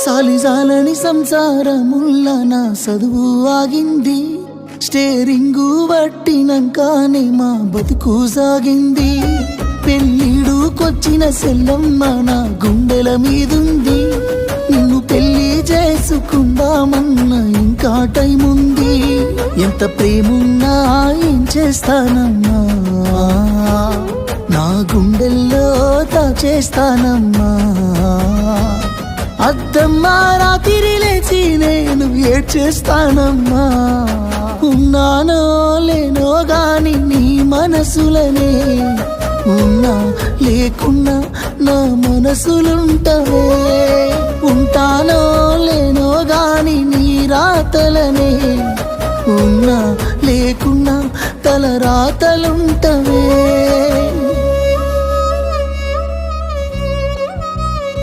సాలిజాలని సంసారముల్ల నా చదువు ఆగింది, స్టేరింగు పట్టినంకానే మా బతుకు సాగింది. పెళ్ళిడుకొచ్చిన సెల్లమ్మ నా గుండెల మీదుంది, నిన్ను పెళ్లి చేసుకుందామన్నా ఇంకా టైం ఉంది. ఎంత ప్రేమున్నా ఏం చేస్తానమ్మా, నా గుండెల్లో దాచేస్తానమ్మా. అద్దమ్మా రాత్రి లేచి నేను ఏడ్చేస్తానమ్మా. ఉన్నానో లేనో గాని నీ మనసులనే, ఉన్నా లేకున్నా నా మనసులుంటవే. ఉంటానో లేనో గాని నీ రాతలనే, ఉన్నా లేకున్నా తల రాతలుంటవే.